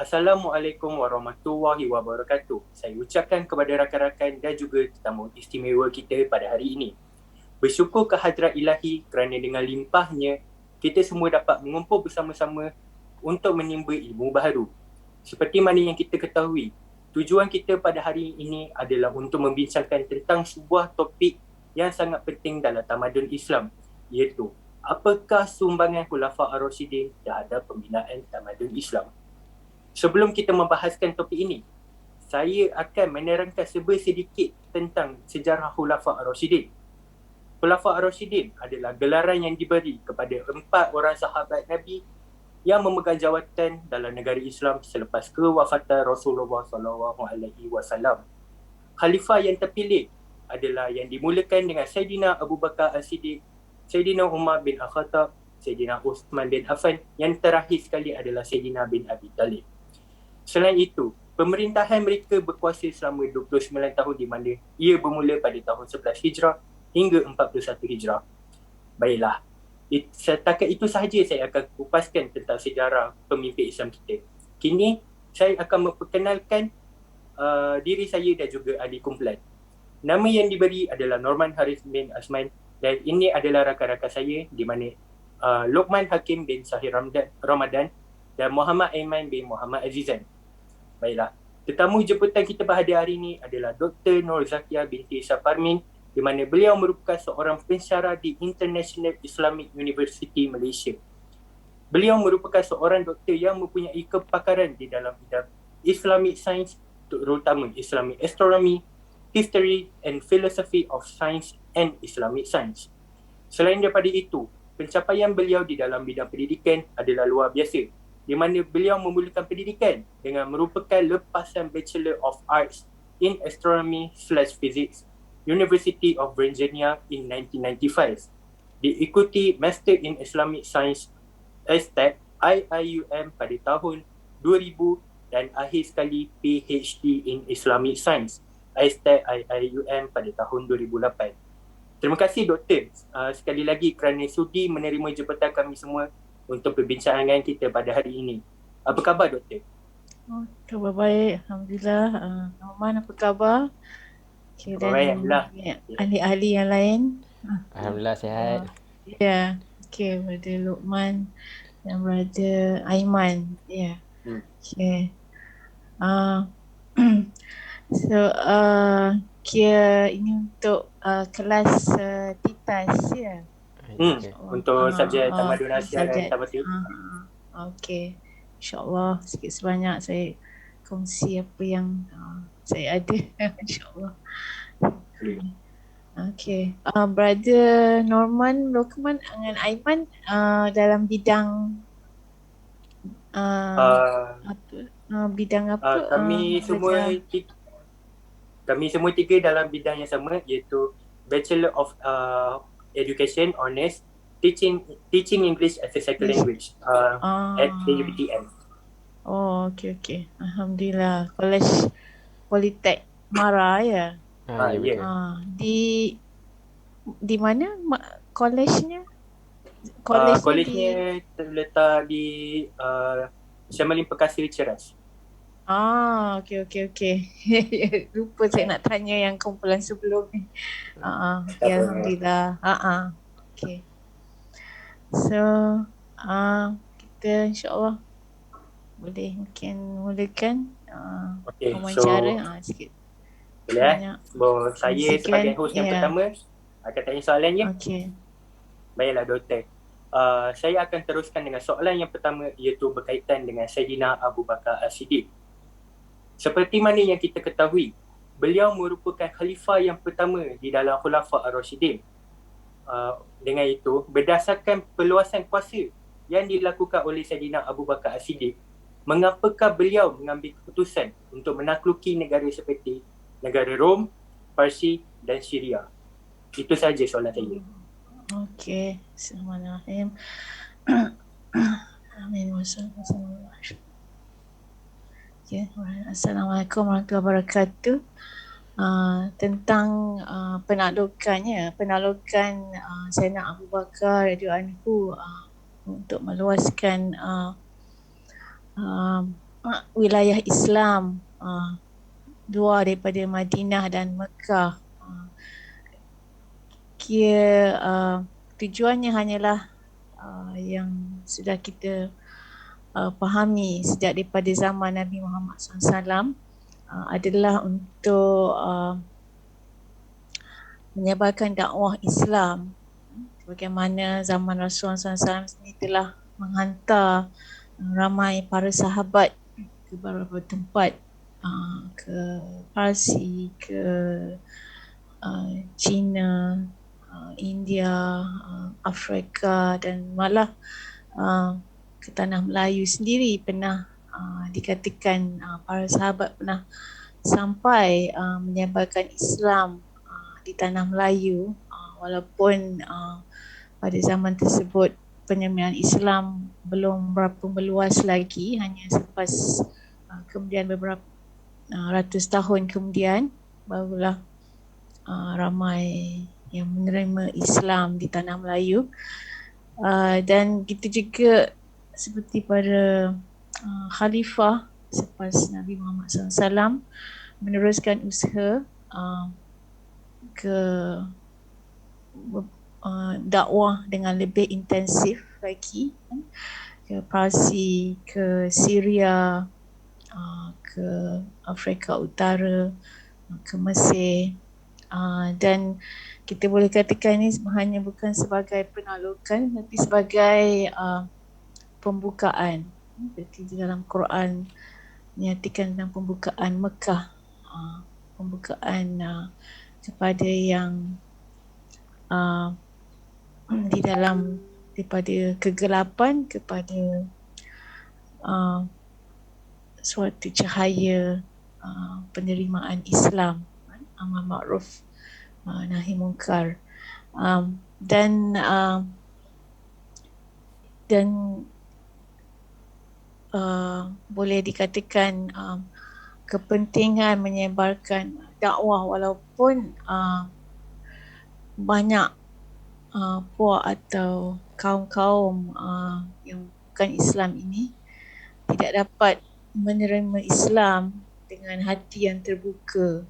Assalamualaikum warahmatullahi wabarakatuh. Saya ucapkan kepada rakan-rakan dan juga tetamu istimewa kita pada hari ini. Bersyukur kehadrat ilahi kerana dengan limpahnya, kita semua dapat mengumpul bersama-sama untuk menimba ilmu baharu. Seperti mana yang kita ketahui, tujuan kita pada hari ini adalah untuk membincangkan tentang sebuah topik yang sangat penting dalam tamadun Islam, iaitu apakah sumbangan Khulafa' Ar-Rasyidin terhadap pembinaan tamadun Islam. Sebelum kita membahaskan topik ini, saya akan menerangkan sedikit tentang sejarah Khulafa' Ar-Rasyidin. Khulafa' Ar-Rasyidin adalah gelaran yang diberi kepada 4 orang sahabat Nabi yang memegang jawatan dalam negara Islam selepas kewafatan Rasulullah SAW. Khalifah yang terpilih adalah yang dimulakan dengan Sayyidina Abu Bakar As-Siddiq, Sayyidina Umar bin Al-Khattab, Sayyidina Uthman bin Affan, yang terakhir sekali adalah Sayyidina bin Abi Talib. Selain itu, pemerintahan mereka berkuasa selama 29 tahun di mana ia bermula pada tahun 11 Hijrah hingga 41 Hijrah. Baiklah, setakat itu sahaja saya akan kupaskan tentang sejarah pemimpin Islam kita. Kini, saya akan memperkenalkan diri saya dan juga ahli kumpulan. Nama yang diberi adalah Norman Harith bin Azman dan ini adalah rakan-rakan saya di mana Luqman Hakim bin Sahir Ramadan dan Muhammad Aiman bin Muhammad Azizan. Baiklah, tetamu jemputan kita pada hari ini adalah Dr. Nur Zakia binti Saparmin di mana beliau merupakan seorang pensyarah di International Islamic University Malaysia. Beliau merupakan seorang doktor yang mempunyai kepakaran di dalam bidang Islamic Science, terutama Islamic Astronomy, History and Philosophy of Science and Islamic Science. Selain daripada itu, pencapaian beliau di dalam bidang pendidikan adalah luar biasa, di mana beliau memulakan pendidikan dengan merupakan lepasan Bachelor of Arts in Astronomy/Physics, University of Virginia in 1995. Diikuti Master in Islamic Science Aztec IIUM pada tahun 2000 dan akhir sekali PhD in Islamic Science Aztec IIUM pada tahun 2008. Terima kasih Doktor sekali lagi kerana sudi menerima jemputan kami semua untuk perbincangan kita pada hari ini. Apa khabar Doktor? Oh, khabar baik, Alhamdulillah. Norman, apa khabar? Okay, dan Alhamdulillah. ahli-ahli yang lain. Alhamdulillah sihat. Ya, okay, Brother Luqman dan Brother Aiman. Ya, okay. So, kira ini untuk kelas TITAS ya. Untuk subjek tamadun Asia dan tamadun. Okay, InsyaAllah sikit sebanyak saya kongsi apa yang saya ada. InsyaAllah. Okay, Brother Norman, Luqman dengan Aiman dalam bidang bidang apa? Kami semua tiga dalam bidang yang sama, iaitu Bachelor of Education Honors Teaching English as a Second Language at KUPTM. Oh, okay. Alhamdulillah. College Politek Mara ya. Di mana college-nya? College-nya terletak di Syamalim Perkasa Ceras. Okay. Lupa saya nak tanya yang kumpulan sebelum ni. Okay, Alhamdulillah. Okay. So, kita insyaAllah boleh mungkin mulakan wawancara sikit. Boleh saya sebagai host yang pertama akan tanya soalan ya. Okay. Baiklah Doktor. Saya akan teruskan dengan soalan yang pertama, iaitu berkaitan dengan Sayyidina Abu Bakar As-Siddiq. Seperti mana yang kita ketahui, beliau merupakan khalifah yang pertama di dalam Khulafa' Ar-Rasyidin. Dengan itu, berdasarkan perluasan kuasa yang dilakukan oleh Sayyidina Abu Bakar As-Siddiq, mengapakah beliau mengambil keputusan untuk menakluki negara seperti negara Rom, Parsi dan Syria? Itu saja soalan saya. Okey, Bismillahirrahmanirrahim. Amin. Assalamualaikum warahmatullahi wabarakatuh. Tentang penaklukan Sayyidina Abu Bakar radhiyallahu anhu untuk meluaskan wilayah Islam, dua daripada Madinah dan Mekah. Tujuannya hanyalah yang sudah kita fahami sejak daripada zaman Nabi Muhammad SAW, adalah untuk menyebarkan dakwah Islam. Bagaimana zaman Rasulullah SAW sendiri telah menghantar ramai para sahabat ke beberapa tempat, ke Parsi, ke China, India, Afrika, dan malah ke tanah Melayu sendiri pernah dikatakan para sahabat pernah sampai menyebarkan Islam di tanah Melayu, walaupun pada zaman tersebut penyebaran Islam belum berapa meluas lagi, hanya selepas kemudian beberapa ratus tahun kemudian barulah ramai yang menerima Islam di tanah Melayu. Dan kita juga seperti pada khalifah selepas Nabi Muhammad SAW meneruskan usaha ke dakwah dengan lebih intensif lagi, ke Parsi, ke Syria, ke Afrika Utara, ke Mesir, dan kita boleh katakan ini hanya bukan sebagai penaklukan tapi sebagai pembukaan. Seperti di dalam Quran menyatakan tentang pembukaan Mekah, pembukaan kepada yang di dalam daripada kegelapan kepada suatu cahaya penerimaan Islam, amar ma'ruf nahi munkar, dan boleh dikatakan kepentingan menyebarkan dakwah walaupun banyak puak atau kaum-kaum yang bukan Islam ini tidak dapat menerima Islam dengan hati yang terbuka.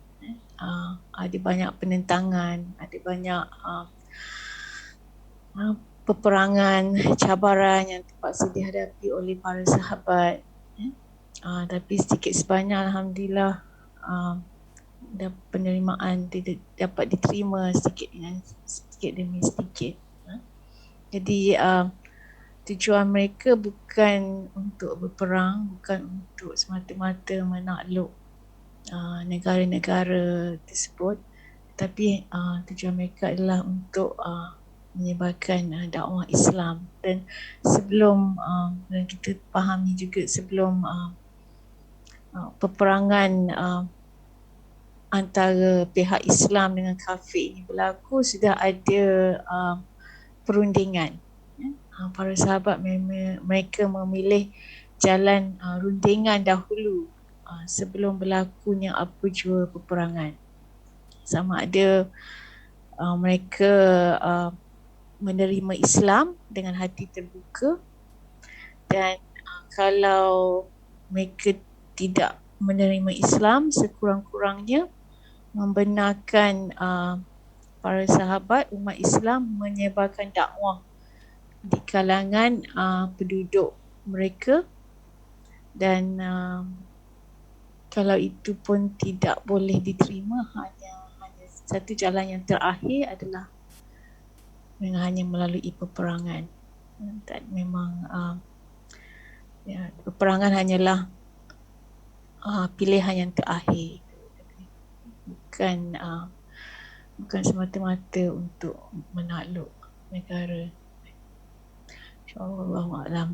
Ada banyak penentangan, ada banyak peperangan, cabaran yang terpaksa dihadapi oleh para sahabat. Tapi sedikit sebanyak alhamdulillah penerimaan dapat diterima sedikit demi sedikit. Jadi tujuan mereka bukan untuk berperang, bukan untuk semata-mata menakluk negara-negara tersebut, tapi tujuan mereka adalah untuk menyebarkan dakwah Islam. Dan sebelum dan kita fahami juga sebelum peperangan antara pihak Islam dengan kafir ini berlaku, sudah ada perundingan. Para sahabat mereka memilih jalan rundingan dahulu sebelum berlakunya apa jua peperangan. Sama ada mereka menerima Islam dengan hati terbuka, dan kalau mereka tidak menerima Islam, sekurang-kurangnya membenarkan para sahabat umat Islam menyebarkan dakwah di kalangan penduduk mereka. Dan kalau itu pun tidak boleh diterima, hanya satu jalan yang terakhir adalah hanya melalui peperangan. Dan memang peperangan hanyalah pilihan yang terakhir, bukan semata-mata untuk menakluk negara. InsyaAllah, Allahu'alam.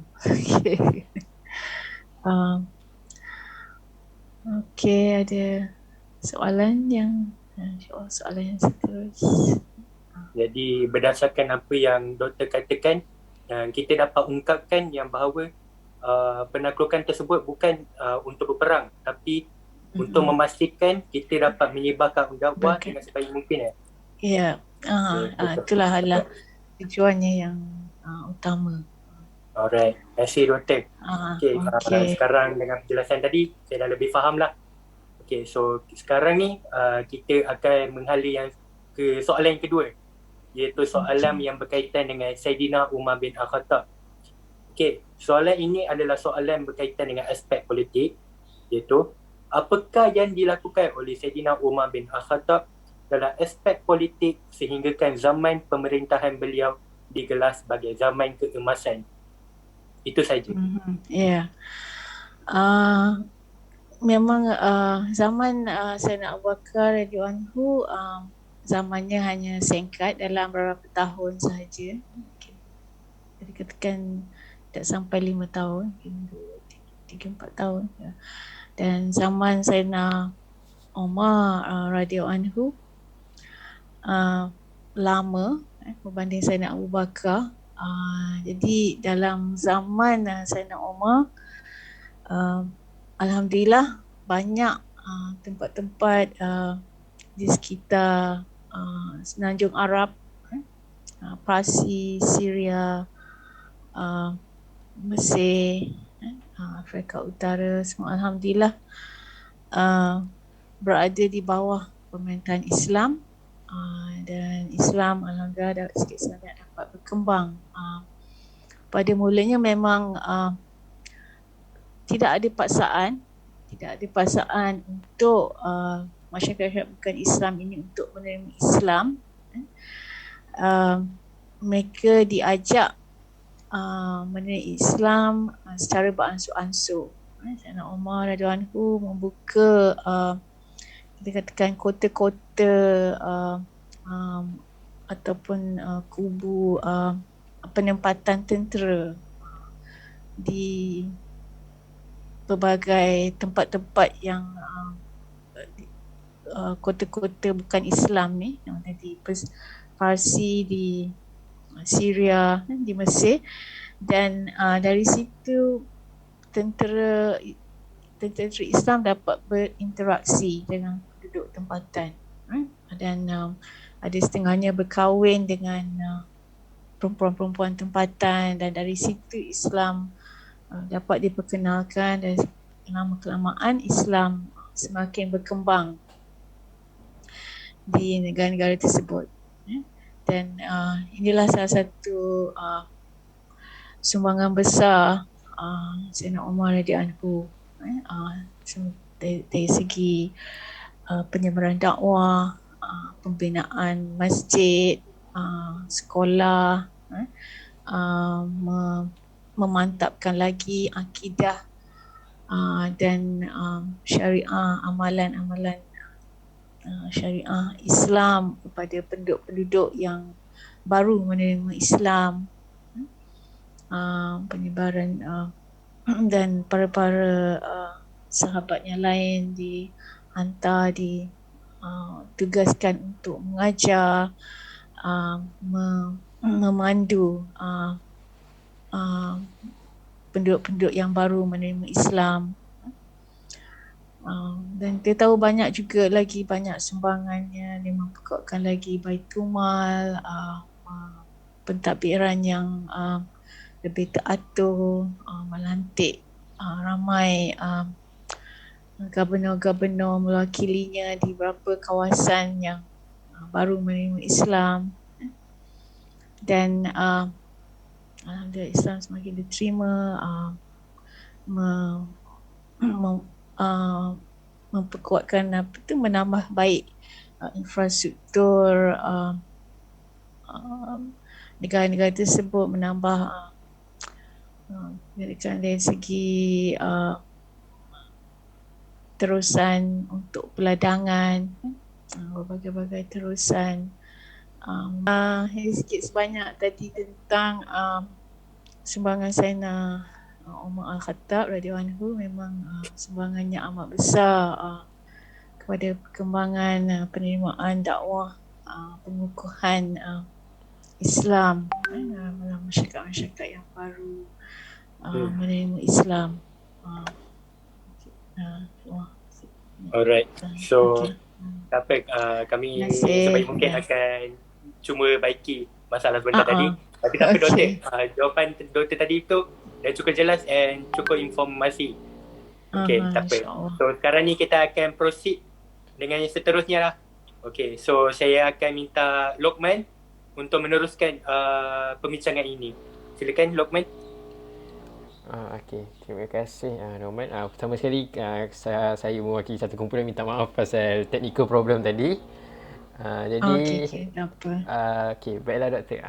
Okey, ada soalan yang InsyaAllah soalan yang seterusnya. Jadi berdasarkan apa yang doktor katakan, kita dapat ungkapkan yang bahawa penaklukan tersebut bukan untuk berperang, tapi untuk memastikan kita dapat menyebarkan dakwah dengan sebaik mungkin. Ya, itulah adalah tujuannya yang utama. Alright, terima kasih Doktor. Okay, Okay. sekarang dengan penjelasan tadi, saya dah lebih faham lah. Okay, so sekarang ni kita akan menghala yang ke soalan yang kedua, iaitu soalan yang berkaitan dengan Saidina Umar bin Al-Khattab. Okay, soalan ini adalah soalan berkaitan dengan aspek politik, iaitu apakah yang dilakukan oleh Saidina Umar bin Al-Khattab dalam aspek politik sehinggakan zaman pemerintahan beliau digelar sebagai zaman keemasan. Itu saja. Ya. Memang zaman Sayyidina Abu Bakar radhiyallahu anhu zamannya hanya singkat, dalam beberapa tahun sahaja. Jadi katakan tak sampai 5 tahun, 3-4 tahun. Ya. Dan zaman Sayyidina Umar radhiyallahu anhu lama berbanding Sayyidina Abu Bakar. Jadi dalam zaman Sayyidina Umar, alhamdulillah banyak tempat-tempat di sekitar Semenanjung Arab, Parsi, Syria, Mesir, Afrika Utara, semua alhamdulillah berada di bawah pemerintahan Islam, dan Islam alhamdulillah sikit sebanyak dapat berkembang. Pada mulanya memang tidak ada paksaan untuk masyarakat bukan Islam ini untuk menerima Islam. Mereka diajak menerima Islam secara beransur-ansur. Sayyidina Umar radhiyallahu anhu membuka kita katakan kota-kota ataupun kubu penempatan tentera di pelbagai tempat-tempat yang kota-kota bukan Islam ni, yang di Parsi, di Syria, di Mesir, dan dari situ tentera Islam dapat berinteraksi dengan penduduk tempatan, dan ada setengahnya berkahwin dengan perempuan-perempuan tempatan, dan dari situ Islam dapat diperkenalkan, dan lama-kelamaan Islam semakin berkembang di negara-negara tersebut. Dan inilah salah satu sumbangan besar Sayyidina Umar radhiyallahu anhu dari segi penyebaran dakwah, pembinaan masjid, sekolah, memantapkan lagi akidah dan syariah, amalan-amalan syariah Islam kepada penduduk-penduduk yang baru menerima Islam, penyebaran dan para sahabatnya lain dihantar, ditugaskan untuk mengajar, memandu penduduk-penduduk yang baru menerima Islam. Dan kita tahu banyak juga lagi banyak sumbangannya, dia memperkuatkan lagi Baitulmal, pentadbiran yang lebih teratur, melantik ramai gubernur-gubernur mewakilinya di beberapa kawasan yang baru menerima Islam, dan alhamdulillah Islam semakin diterima, memperkuatkan menambah baik infrastruktur negara-negara tersebut, menambah dari segi terusan untuk peladangan, berbagai-bagai terusan. Ini sikit sebanyak tadi tentang sumbangan Sayyidina Umar Al-Khattab radhiyallahu anhu. Memang sumbangannya amat besar kepada perkembangan penerimaan dakwah, pengukuhan Islam dalam masyarakat-masyarakat yang baru menerima Islam. Alright, so kami sebaik mungkin akan cuma baiki masalah sebentar tadi. Tapi tak apa doktor, Okay. jawapan doktor tadi tu dah cukup jelas and cukup informasi. Okay, tak apa. InsyaAllah. So sekarang ni kita akan proceed dengan yang seterusnya lah. Okay, so saya akan minta Lokman untuk meneruskan pembincangan ini. Silakan Lokman. Okey, terima kasih Norman. Pertama sekali saya mewakili satu kumpulan minta maaf pasal technical problem tadi. Okay, Jadi tak apa. okey, baiklah doktor.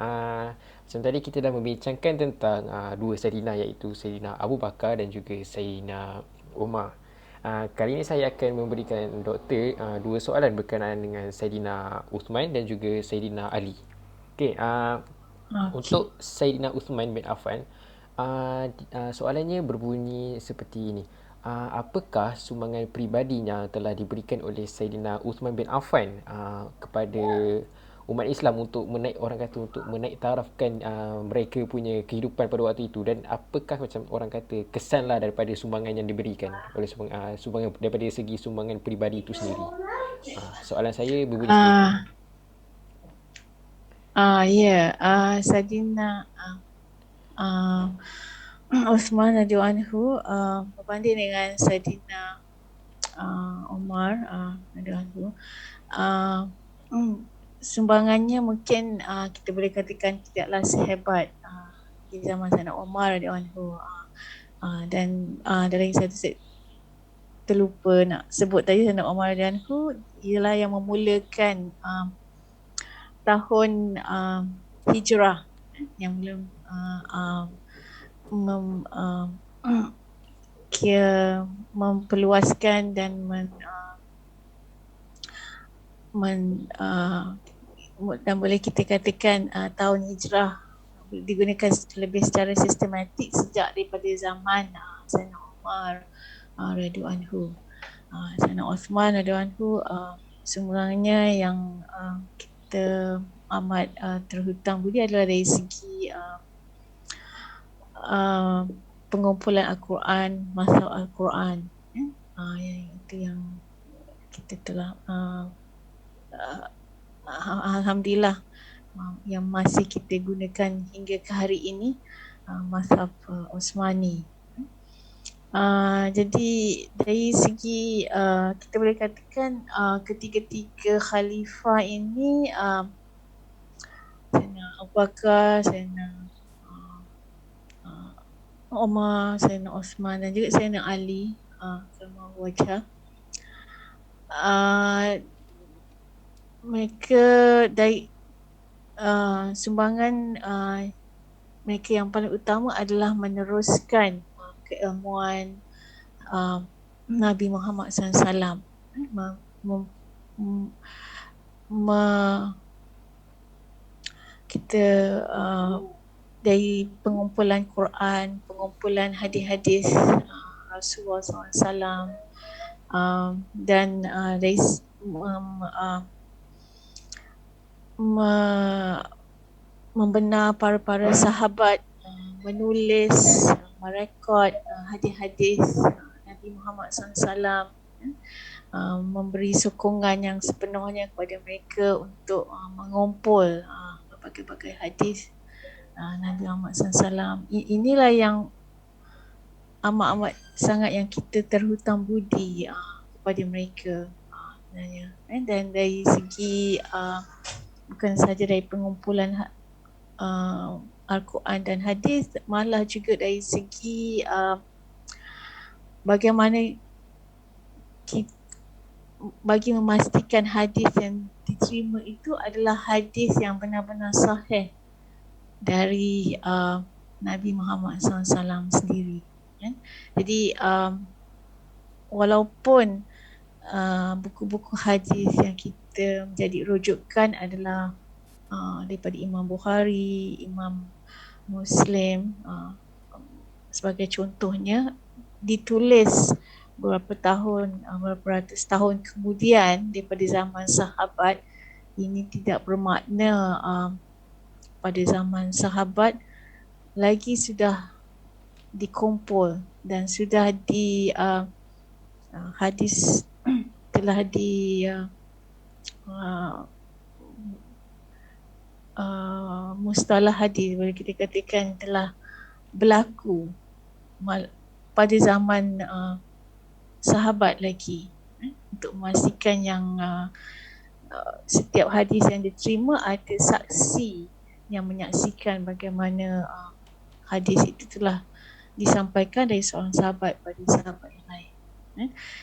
Macam tadi kita dah membincangkan tentang dua Sayyidina, iaitu Sayyidina Abu Bakar dan juga Sayyidina Umar. Kali ini saya akan memberikan doktor dua soalan berkenaan dengan Sayyidina Uthman dan juga Sayyidina Ali. Okey, Okay. untuk Sayyidina Uthman bin Affan, soalannya berbunyi seperti ini. Apakah sumbangan peribadinya telah diberikan oleh Sayyidina Uthman bin Affan kepada umat Islam untuk menaik tarafkan mereka punya kehidupan pada waktu itu, dan apakah macam orang kata kesanlah daripada sumbangan yang diberikan oleh sumbangan daripada segi sumbangan peribadi itu sendiri. Soalan saya berbunyi seperti itu. Sayyidina Uthman radhiyallahu anhu berbanding dengan Sayyidina Umar radhiyallahu anhu, sumbangannya mungkin kita boleh katakan tidaklah sehebat di zaman Sayyidina Umar radhiyallahu anhu. Dan dari satu set terlupa nak sebut tadi, Sayyidina Umar radhiyallahu anhu ialah yang memulakan tahun hijrah yang belum memperluaskan dan dan boleh kita katakan tahun hijrah digunakan lebih secara sistematik sejak daripada zaman Sayyidina Umar radhiyallahu anhu. Sayyidina Uthman radhiyallahu anhu sumbangannya yang kita amat terhutang budi adalah dari segi pengumpulan Al-Quran, masal Al-Quran. Yang itu yang kita telah alhamdulillah yang masih kita gunakan hingga ke hari ini, mazhab Uthmani. Jadi dari segi kita boleh katakan ketiga-tiga khalifah ini, Sayyidina Abu Bakar, Sayyidina Umar, Sayyidina Uthman dan juga Sayyidina Ali karramallahu wajhah, mereka dari sumbangan mereka yang paling utama adalah meneruskan keilmuan Nabi Muhammad SAW, kita dari pengumpulan Quran, pengumpulan hadis-hadis Rasulullah SAW, dan dari membenar para sahabat menulis, merekod hadis-hadis Nabi Muhammad SAW, memberi sokongan yang sepenuhnya kepada mereka untuk mengumpul berbagai-bagai hadis Nabi Muhammad SAW. Inilah yang amat-amat sangat yang kita terhutang budi kepada mereka sebenarnya. Dan dari segi bukan sahaja dari pengumpulan Al-Quran dan hadis, malah juga dari segi bagaimana bagi memastikan hadis yang diterima itu adalah hadis yang benar-benar sahih dari Nabi Muhammad SAW sendiri. Jadi walaupun buku-buku hadis yang kita menjadi rujukan adalah daripada Imam Bukhari, Imam Muslim sebagai contohnya, ditulis beberapa ratus tahun kemudian daripada zaman sahabat, ini tidak bermakna pada zaman sahabat lagi sudah dikumpul dan sudah hadis telah mustalah hadis boleh kita katakan telah berlaku pada zaman sahabat lagi, untuk memastikan yang setiap hadis yang diterima ada saksi yang menyaksikan bagaimana hadis itu telah disampaikan dari seorang sahabat pada sahabat yang lain.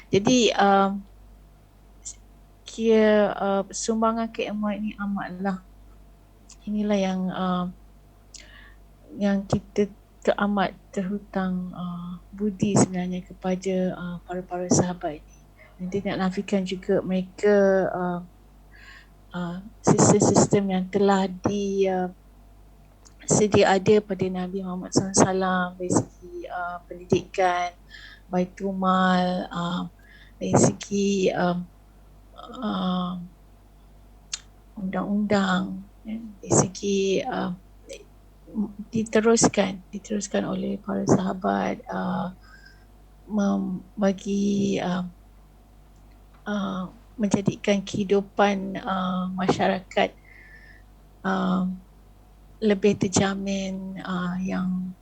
Jadi kira sumbangan keilmuan ini amatlah, inilah yang kita teramat terhutang budi sebenarnya kepada para sahabat ini. Dan tidak nafikan juga mereka sistem-sistem yang telah sedia ada pada Nabi Muhammad SAW dari segi pendidikan, Baitulmal, dari segi undang-undang, dari segi diteruskan oleh para sahabat, membagi menjadikan kehidupan masyarakat lebih terjamin, yang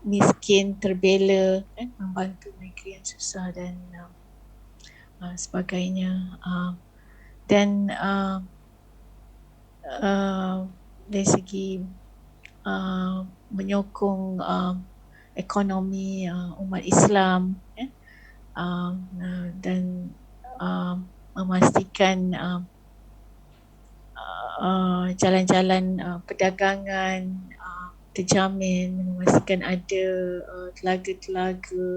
miskin terbela, membantu mereka yang susah dan sebagainya, dan dari segi menyokong ekonomi umat Islam, dan memastikan jalan-jalan perdagangan terjamin, memastikan ada telaga-telaga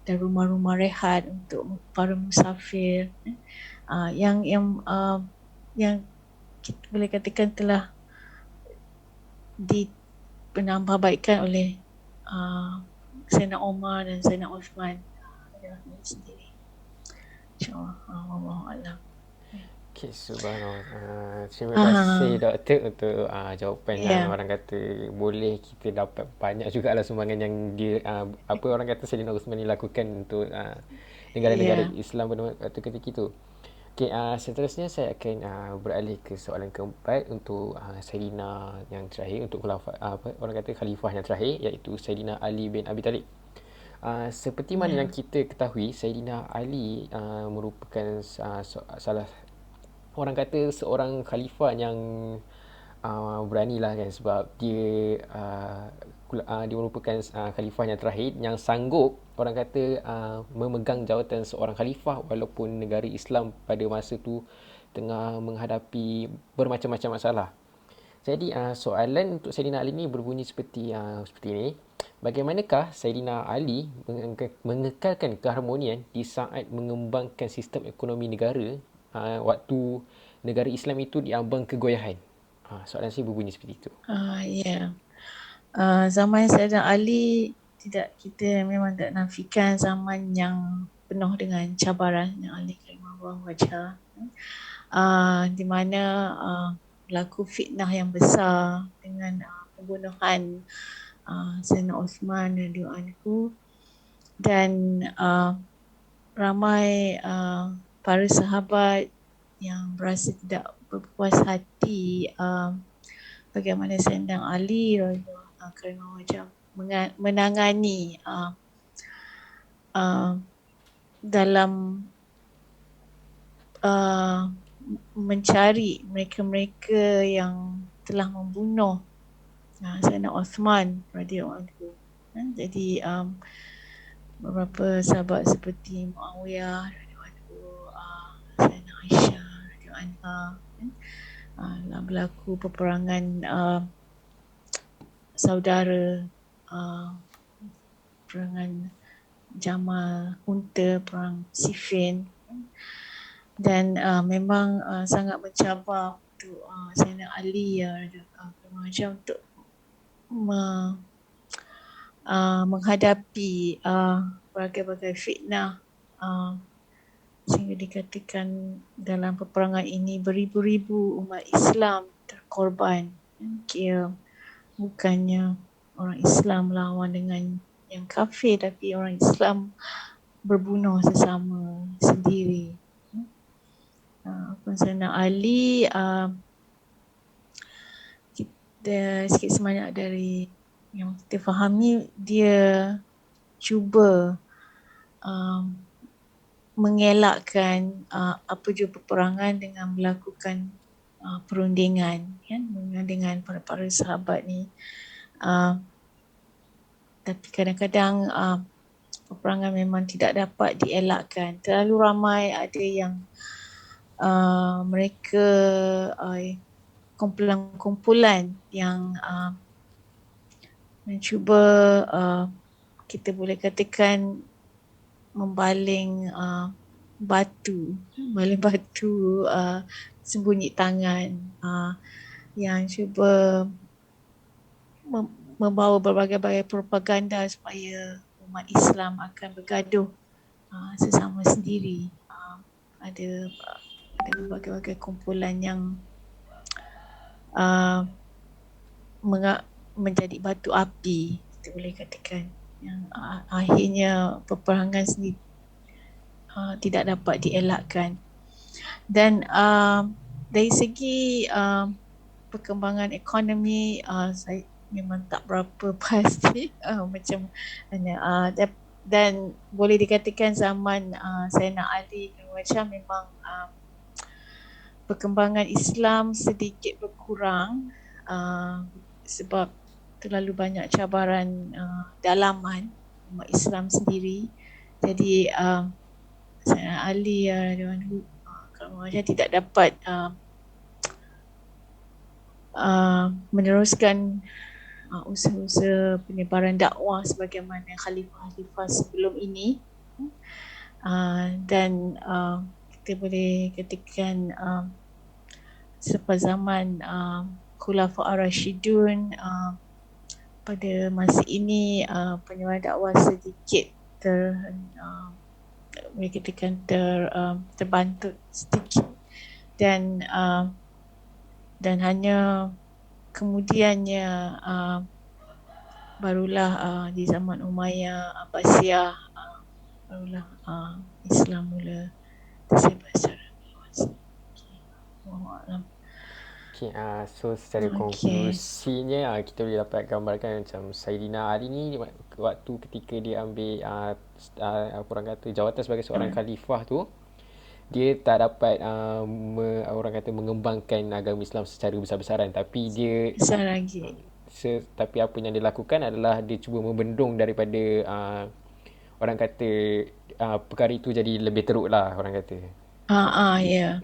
dan rumah-rumah rehat untuk para musafir, yang kita boleh katakan telah penambahbaikan oleh Sayyidina Umar dan Sayyidina Uthman sendiri. InsyaAllah. Wallahualam. Okay, subhanallah. Terima kasih doktor untuk jawapan. Orang kata boleh kita dapat banyak jugalah sumbangan yang apa orang kata Sayyidina Uthman lakukan untuk negara-negara Islam pada ketika itu. Okay, seterusnya saya akan beralih ke soalan keempat untuk Sayyidina yang terakhir, untuk orang kata khalifah yang terakhir, iaitu Sayyidina Ali bin Abi Talib. Seperti mana yang kita ketahui, Sayyidina Ali merupakan salah orang kata seorang khalifah yang beranilah kan, sebab dia merupakan khalifah yang terakhir yang sanggup orang kata memegang jawatan seorang khalifah walaupun negara Islam pada masa tu tengah menghadapi bermacam-macam masalah. Jadi soalan untuk Sayyidina Ali ni berbunyi seperti ini. Bagaimanakah Sayyidina Ali mengekalkan keharmonian di saat mengembangkan sistem ekonomi negara waktu negara Islam itu diambang kegoyahan? Soalan saya berbunyi seperti itu. Zaman Sayyidina Ali, kita memang tak nafikan zaman yang penuh dengan cabaran yang Ali karimahullah wajah, di mana berlaku fitnah yang besar dengan pembunuhan Sayyidina Uthman radhiyallahu anhu, dan ramai para sahabat yang berasa tidak berpuas hati bagaimana Sayyidina Ali radhiyallahu anhu menangani dalam mencari mereka-mereka yang telah membunuh Sayyidina Uthman radhiyallahu anhu. Jadi beberapa sahabat seperti Muawiyah radhiyallahu anhu, Sayyidina Aisyah radhiyallahu anha, berlaku peperangan saudara, perangan Jamal Unta, perang Siffin, dan memang sangat mencabar untuk Sayyidina Ali untuk menghadapi berbagai-bagai fitnah, sehingga dikatakan dalam peperangan ini beribu-ribu umat Islam terkorban. Kira bukannya orang Islam lawan dengan yang kafir, tapi orang Islam berbunuh sesama sendiri. Sayyidina Ali sikit sebanyak dari yang kita fahami, dia cuba mengelakkan apa jua peperangan dengan melakukan perundingan, kan, dengan para sahabat ni. Tapi kadang-kadang peperangan memang tidak dapat dielakkan. Terlalu ramai ada yang mereka kumpulan-kumpulan yang mencuba kita boleh katakan membaling batu sembunyi tangan, yang cuba membawa berbagai-bagai propaganda supaya umat Islam akan bergaduh sesama sendiri. Ada berbagai-bagai kumpulan yang menjadi batu api, kita boleh katakan, yang akhirnya peperangan sendiri tidak dapat dielakkan. Dan dari segi perkembangan ekonomi, saya memang tak berapa pasti macam mana, dan boleh dikatakan zaman Sayyidina Ali macam memang perkembangan Islam sedikit berkurang sebab terlalu banyak cabaran dalaman umat Islam sendiri. Jadi Sayyidina Ali kalau macam tidak dapat meneruskan usaha-usaha penyebaran dakwah sebagaimana khalifah-khalifah sebelum ini. Dan kita boleh katakan selepas zaman Khulafa Ar-Rashidun, pada masa ini penyebaran dakwah sedikit boleh katakan terbantu sedikit, dan hanya kemudiannya barulah di zaman Umayyah, Abbasiyah, barulah Islam mula tersebar secara luas. Wallahualam. Okay, so secara konklusinya kita boleh dapat gambarkan macam Sayyidina Ali ni waktu ketika dia ambil orang kata jawatan sebagai seorang khalifah tu, dia tak dapat orang kata mengembangkan agama Islam secara besar-besaran, tapi dia besar lagi. Tapi apa yang dia lakukan adalah dia cuba membendung daripada orang kata perkara itu jadi lebih teruk lah, orang kata. Ya.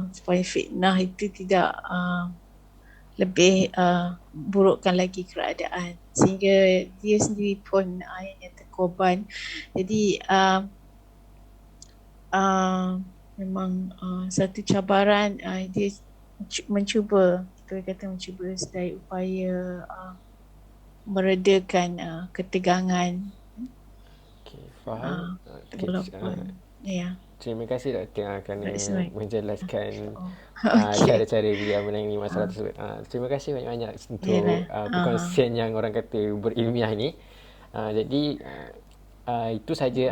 Supaya fitnah itu tidak lebih burukkan lagi keadaan, sehingga dia sendiri pun akhirnya terkorban. Jadi memang satu cabaran, dia mencuba, kita kata mencuba sedaya upaya meredakan ketegangan. Okay, faham. Ya. Terima kasih Doktor kerana menjelaskan Okay. cara-cara dia menangani masalah tersebut. Terima kasih banyak-banyak untuk perkongsian yang orang kata berilmiah ni. Jadi itu saja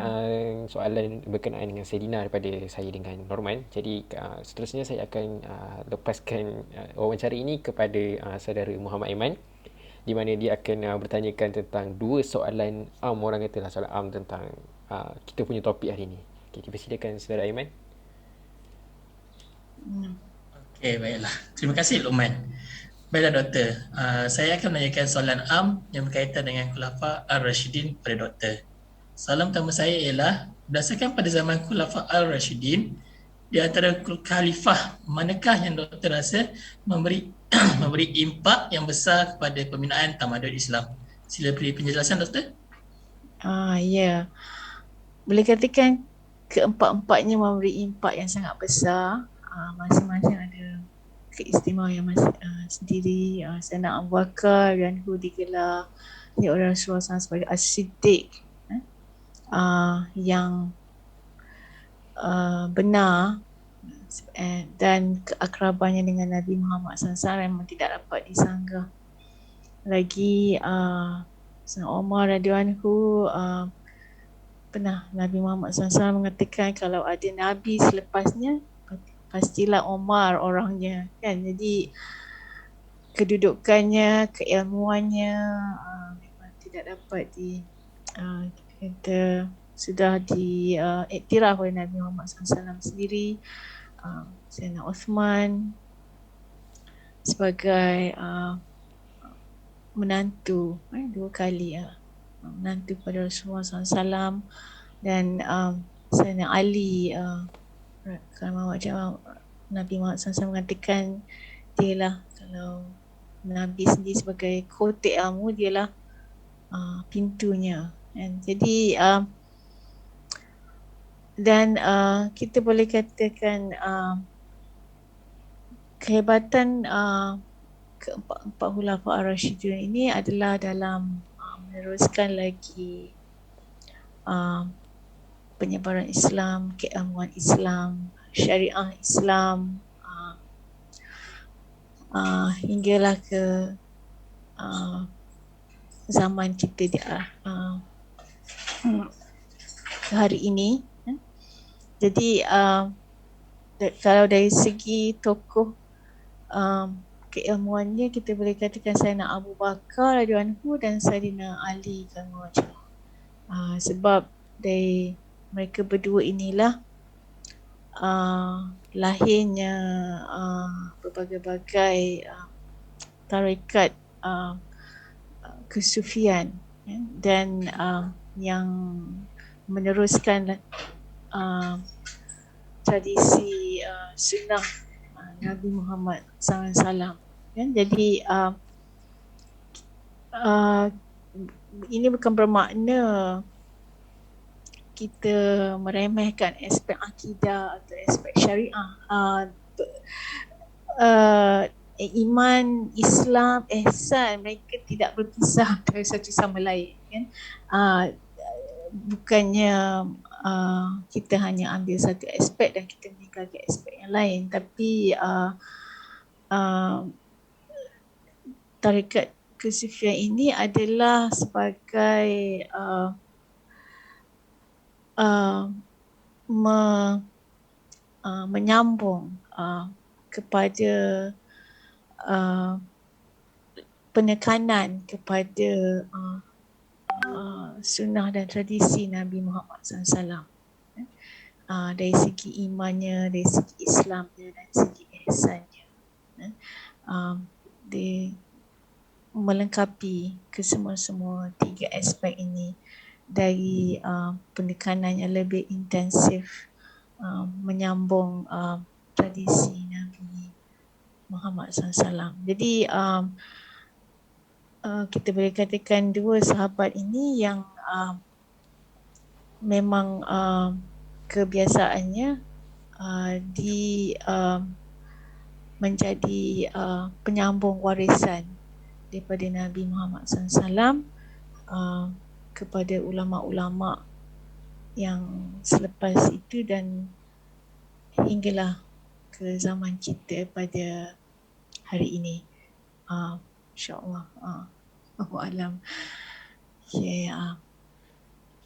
soalan berkenaan dengan Sayyidina daripada saya dengan Norman. Jadi seterusnya saya akan lepaskan wawancara ini kepada saudara Muhammad Aiman, di mana dia akan bertanyakan tentang dua soalan orang katalah soalan tentang kita punya topik hari ini. Okay, dipersilakan saudara Aiman. Okey, baiklah. Terima kasih Luqman. Baiklah Doktor, saya akan menanyakan soalan yang berkaitan dengan Khulafa Ar-Rashidin kepada Doktor. Soalan pertama saya ialah, berdasarkan pada zaman Khulafa Ar-Rashidin, di antara khalifah manakah yang Doktor rasa memberi impak yang besar kepada pembinaan tamadun Islam? Sila beri penjelasan Doktor. Ya. Boleh katakan keempat-empatnya memberi impak yang sangat besar. Masing-masing ada keistimewaan sendiri. Sayyidina Abu Bakar dan digelar oleh Rasulullah SAW sebagai As-Siddiq, yang benar, dan keakrabannya dengan Nabi Muhammad SAW memang tidak dapat disanggah. Lagi Sayyidina Umar radhiyallahu anhu, pernah Nabi Muhammad SAW mengatakan kalau ada Nabi selepasnya, pastilah Umar orangnya, kan. Jadi kedudukannya, keilmuannya memang tidak dapat kita sudah diiktiraf oleh Nabi Muhammad SAW sendiri. Sayyidina Uthman sebagai menantu 2 kali menantu pada Rasulullah SAW, dan Sayyidina Ali kalau macam Nabi Muhammad SAW mengatakan dialah, kalau Nabi sendiri sebagai kotak ilmu, dialah pintunya. And jadi dan kita boleh katakan kehebatan keempat khulafa ar-rasyidun ini adalah dalam meneruskan lagi penyebaran Islam, keilmuan Islam, syariah Islam, hinggalah ke zaman kita hari ini. Jadi kalau dari segi tokoh keilmuannya, kita boleh katakan Sayyidina Abu Bakar radhiyallahu anhu dan Sayyidina Ali radhiyallahu anhu. Sebab dari mereka berdua inilah lahirnya berbagai-bagai tarekat kesufian, dan yang meneruskan tradisi sunnah Nabi Muhammad SAW. Jadi ini bukan bermakna kita meremehkan aspek akidah atau aspek syariah. Iman, Islam, ihsan, mereka tidak berpisah dari satu sama lain, kan? Bukannya kita hanya ambil satu aspek dan kita meninggalkan aspek yang lain, tapi tarekat kesufian ini adalah sebagai menyambung kepada penekanan kepada sunnah dan tradisi Nabi Muhammad SAW, dari segi imannya, dari segi Islamnya dan segi ihsannya. Dia melengkapi kesemua-semua 3 aspek ini dari penekanan yang lebih intensif, menyambung tradisi Nabi Muhammad SAW. Jadi kita boleh katakan 2 sahabat ini yang memang kebiasaannya menjadi penyambung warisan daripada Nabi Muhammad SAW kepada ulama-ulama yang selepas itu dan hinggalah ke zaman kita pada hari ini. InsyaAllah. Allahu a'lam.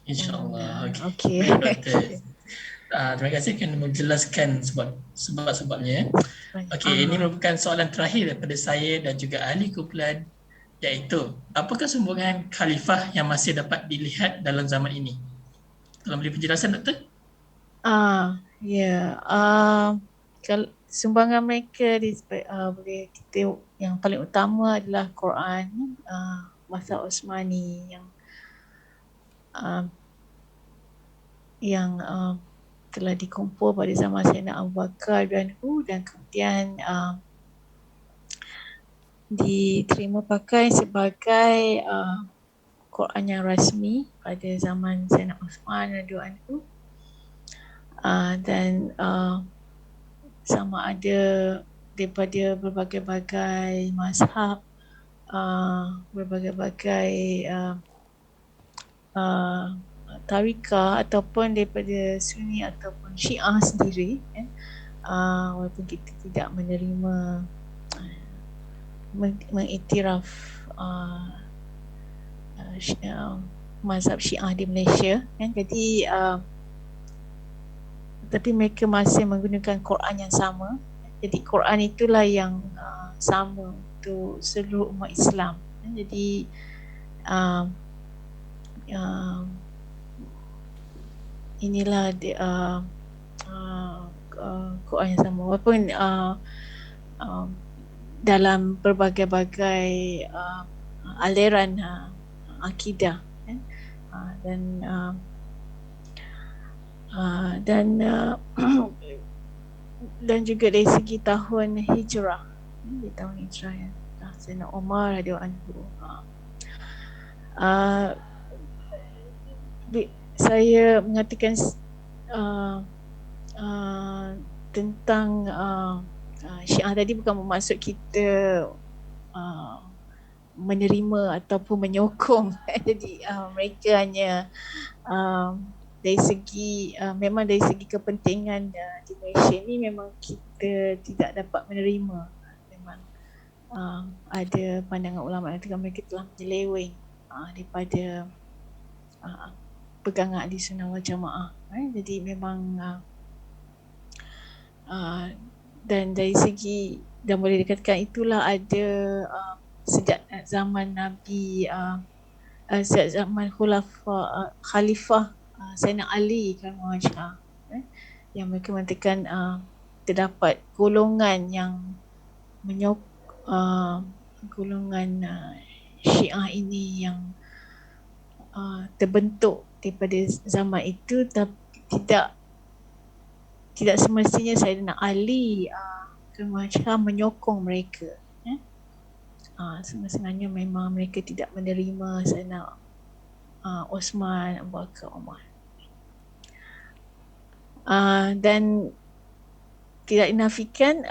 InsyaAllah. Okay. Baik, Doktor. Terima kasih kerana menjelaskan sebab-sebabnya. Okey, ini merupakan soalan terakhir daripada saya dan juga ahli kumpulan, iaitu apakah sumbangan khalifah yang masih dapat dilihat dalam zaman ini? Tolong beri penjelasan, Doktor. Kalau sumbangan mereka boleh kita, yang paling utama adalah Quran, masa Osmani yang telah dikumpul pada zaman Sayyidina Abu Bakar dan kemudian diterima pakai sebagai Quran yang rasmi pada zaman Sayyidina Uthman radhiyallahu anhu, dan sama ada daripada berbagai-bagai mazhab, berbagai-bagai tarikah ataupun daripada Sunni ataupun Syiah sendiri, walaupun kita tidak menerima mengiktiraf mazhab Syiah di Malaysia, kan? Jadi tapi mereka masih menggunakan Quran yang sama. Jadi Quran itulah yang sama untuk seluruh umat Islam. Jadi inilah Quran yang sama, walaupun dalam berbagai-bagai aliran akidah dan juga dari segi tahun hijrah, di tahun hijrah ya, Sayyidina Umar radhiyallahu anhu. Saya mengatakan tentang Syiah tadi bukan bermaksud kita menerima ataupun menyokong. Jadi mereka hanya dari segi memang dari segi kepentingan di Malaysia ni memang kita tidak dapat menerima. Memang ada pandangan ulama yang mereka telah menyeleweng daripada pegangan Ahli Sunnah wal Jamaah. Jadi memang dan dari segi, dan boleh dikatakan itulah ada sejak zaman Nabi, sejak zaman Khalifah Sayyidina Ali kan wajah, yang mereka mengatakan terdapat golongan yang golongan Syiah ini yang terbentuk daripada zaman itu, tapi tidak semestinya Sayyidina Ali menyokong mereka. Semestinya memang mereka tidak menerima Sayyidina Osman, Abu Bakar, Umar. Dan tidak dinafikan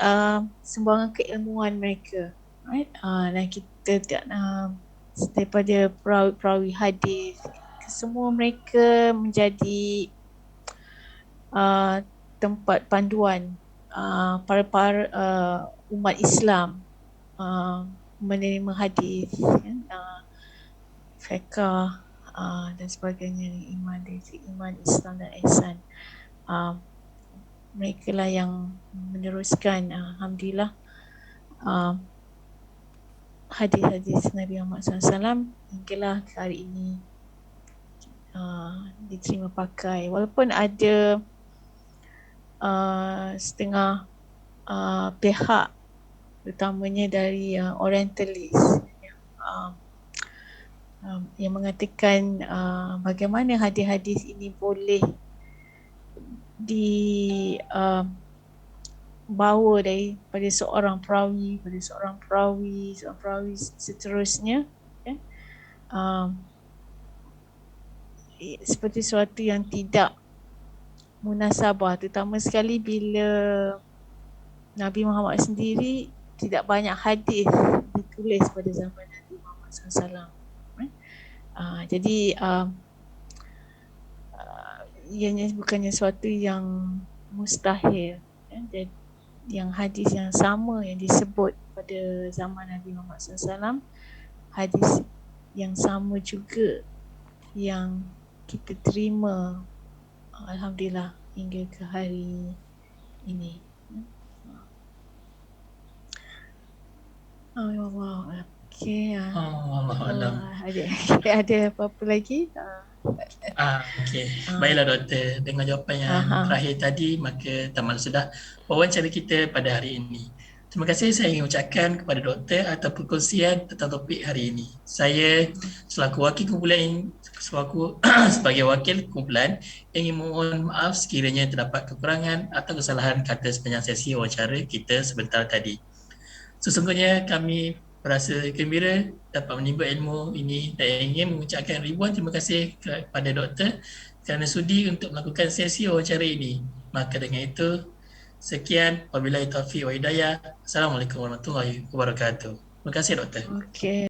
sumbangan keilmuan mereka, right? Dan kita tidak daripada perawi hadis, semua mereka menjadi tempat panduan para umat Islam menerima hadis, fiqh dan sebagainya, iman Islam dan ihsan. Mereka lah yang meneruskan alhamdulillah hadis-hadis Nabi Muhammad SAW hinggalah hari ini diterima pakai, walaupun ada setengah pihak terutamanya dari orientalis yang mengatakan bagaimana hadis-hadis ini boleh bawa daripada seorang perawi seterusnya, kan? Seperti sesuatu yang tidak munasabah, terutama sekali bila Nabi Muhammad sendiri tidak banyak hadis ditulis pada zaman Nabi Muhammad SAW. Jadi ianya bukannya sesuatu yang mustahil, ya? Yang hadis yang sama yang disebut pada zaman Nabi Muhammad SAW, hadis yang sama juga yang kita terima alhamdulillah hingga ke hari ini. Allah. Okey. Ada apa-apa lagi? Okey. Baiklah doktor, dengan jawapan yang terakhir tadi, maka tamat sudah wawancara kita pada hari ini. Terima kasih saya ingin ucapkan kepada doktor atas perkongsian tentang topik hari ini. Saya sebagai wakil kumpulan ingin mohon maaf sekiranya terdapat kekurangan atau kesalahan kata sepanjang sesi wawancara kita sebentar tadi. Sesungguhnya kami berasa gembira dapat menimba ilmu ini dan ingin mengucapkan ribuan terima kasih kepada doktor kerana sudi untuk melakukan sesi wawancara ini. Maka dengan itu, sekian, wabillahi taufiq wa hidayah. Assalamualaikum warahmatullahi wabarakatuh. Terima kasih doktor. Okey.